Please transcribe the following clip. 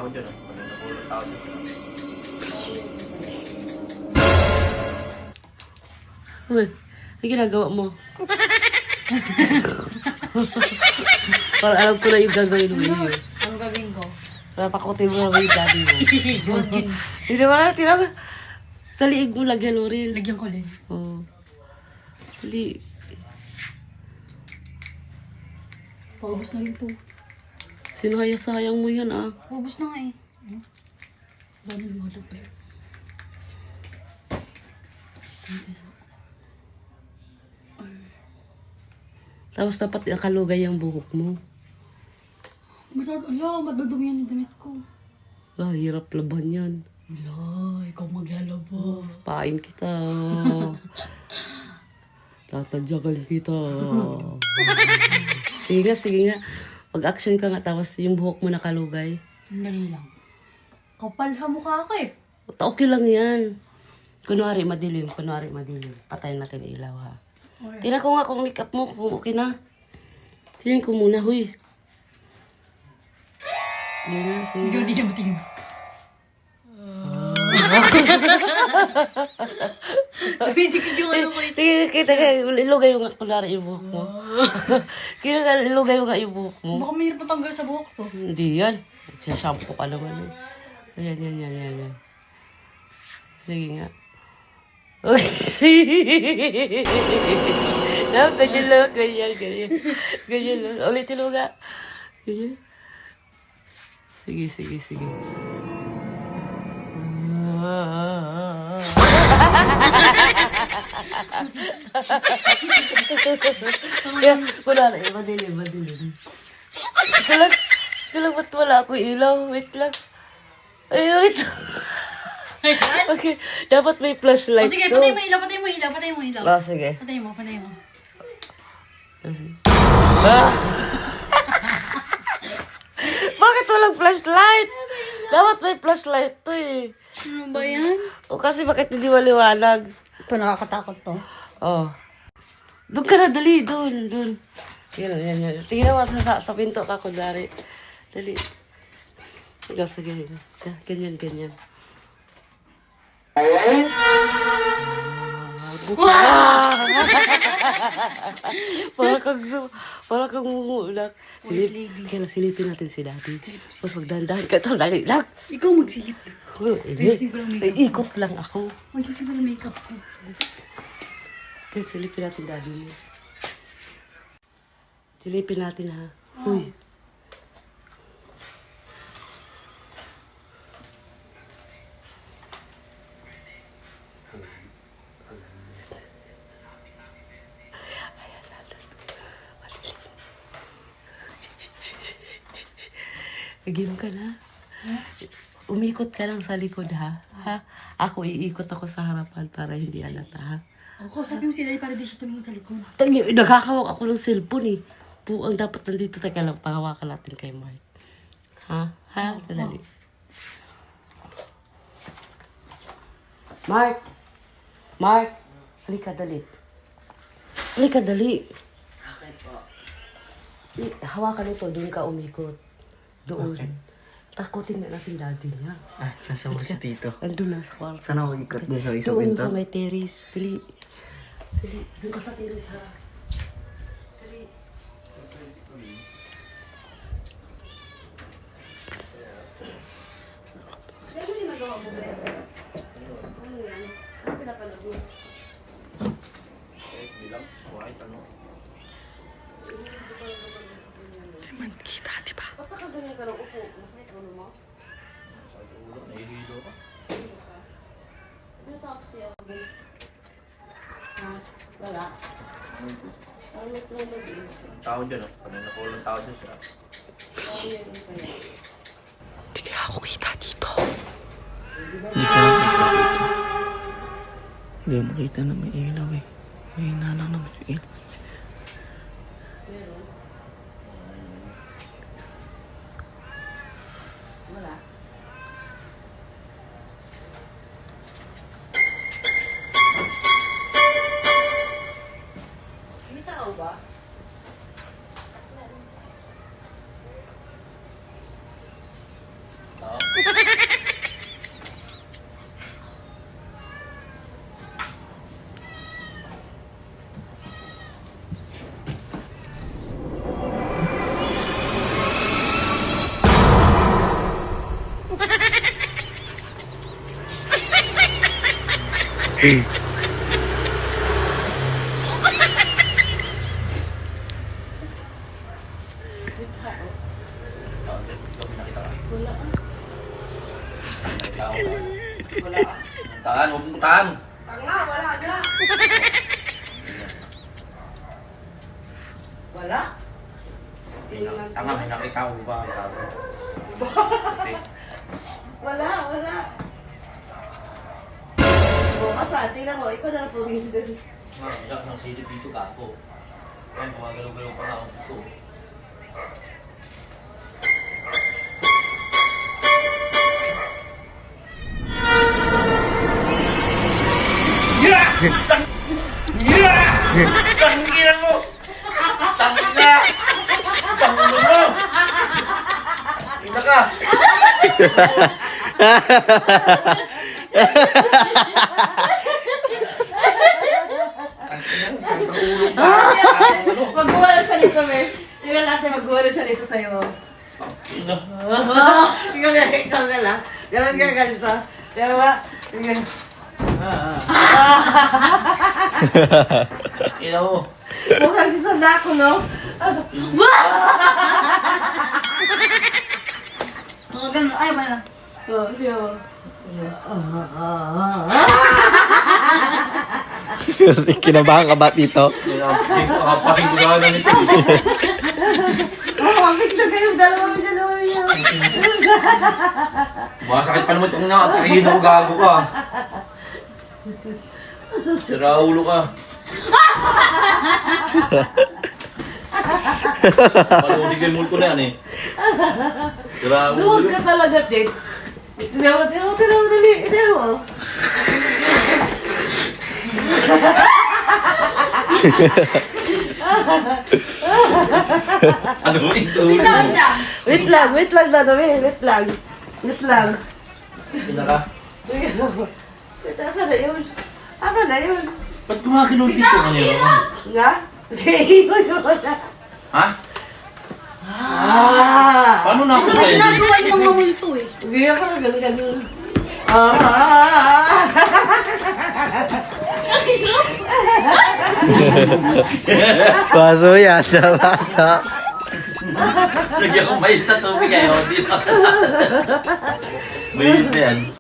tao dyan. Kanina po ng tao dyan. Uy, ano ginagawa mo? Parang alam ko na yung gagawin mo yun. Ang gawin ko. Tatakotin mo naman yung daddy mo. Hindi mo na, tinama. Sa liig mo lagyan mo rin. Lagyan ko din. Oo. Dali. Paubos na rin to. Sinayang mo yan ah. Paubos na nga eh. Bano lumalab eh. Tapos dapat nakalugay ang buhok mo. Madudumi yan yung damit ko. Wala, hirap laban yan. Wala, ikaw maglalaba. Pain kita. Tatadyakan kita. Sige nga, sige nga. Pag-action ka nga, tapos yung buhok mo nakalugay. Dali lang. Kapal ha mukha ka eh. Okay lang yan. Kunwari madilim, Patayin natin ang ilaw ha. Tingnan ko nga kung make up mo, kung okay na. Tingnan ko muna, huy. Hindi na, sige. Hindi ka matingin. Hindi ka yung ano ko eh. Tingnan kita ka, ilugay mo nga, kunwari yung buhok mo. Kaya ka, ilugay mo nga yung buhok mo. Baka mahirap matanggal sa buhok to. Hindi yan. Shampoo ka naman eh. Yan. Sige nga. No, ganyan lang. Ganyan lang. Ulitin mo nga. Ganyan. Sige. Kaya, wala na. Madilim. Kulang ba't wala ako ilaw? Wait lang. Ay, ulit. Okay, dapat may flashlight. Sige, patay mo ilaw. Ah, sige. Patay mo. Bakit walang flashlight? Dapat may flashlight to eh. Ano ba yan? O kasi bakit hindi maliwanag? Ito nakakatakot to. Oh. Doon ka na, dali. Doon. Yan. Tingnan mo sa pinto ka, kunwari. Dali. Sige. Ganyan. Para kang mumulak. Silipin natin si daddy. Tapos magdandahan ka. Ito, dali lang. Ikaw magsilip. Ikot lang ako. Ayusin ko ng makeup ko. Silipin natin daddy mo. Silipin natin ha. Huy. Nagilom ka na. Umikot ka lang sa likod ha. Ako iikot ako sa harapan para hindi halata ha. Ako, sabi mo sila para di siya tumingin sa likod. Nagkakawak ako ng cellphone eh. Ang dapat nandito. Teka lang, pahawakan natin kay Mark. Ha? Dali. Mark! Halika, dali. Bakit po? Hawakan ito, doon ka umikot. Doon. Takutin na natin daddy niya. Ay, nasa mo si Tito. Andun na sa kwarto. Saan ako ikot din sa isang Doon pinto? sa may terrace. Dali. Doon ka sa terrace ha. Dali. Ano ginagawa mo ba? Ano yan? Ano pinapanood mo? Bilang, white ano? Kita, di ba? Ba't ka ganyan ka lang upo? Masakit ulo mo? Sa ulo, nahihilo ka. Ano tapos siya? Ha? Wala? Ano tulog eh? Tao dyan. Kanina po ng tao dyan siya. Ano yan kaya? Hindi ako kita dito. Hindi ka nakita dito. Hindi ako makita na may ilaw eh. May nanang naman yung ilaw. Meron? Wala? May tao ba? Tao? Tahan, huwag mong tahan. Tanga, wala na. Wala. Tanga, may nakita ko ba? Okay. Wala, wala. Bukas tingnan mo, ikaw na pumindol. Iyak ng silip dito kako. Yan, gumagalaw-galaw pa nga ako dito. Tanginan mo! Tangina! Tangina mo! Ina ka! Magbuwala siya nito, Bes. Tingnan natin, magbuwala siya nito sa'yo. Ikaw na lang. Galan ka ganito. Diba ba? Tingnan. Ina mo! Mukhang si Sandako, no? Mga ganun. Ay, wala. Oh, siya. Kinabahan ka ba, Tito? Kapatid ko na nito. Oh, picture kayo. Dalawa niya. Masakit pa naman itong nakatakihin ako, gago ka. Sira ulo ka. Malunig yung multo na yan eh. Sira ulo. Duwag ka talaga, Tit. Tinawa, dali. Tinawa. Ano ito? Wait lang, Dadawi. Wait lang. Ina ka? Asan na yun? Ba't kumakinulti ko kanina? Nga? Sige, yun. Ha? Paano na ako Ito ba tayo? ginagawa yung mga multo eh? Hindi ako na ganun. Baso yan, baso. Lagyan ko may tatubig kayo dito. May na yan.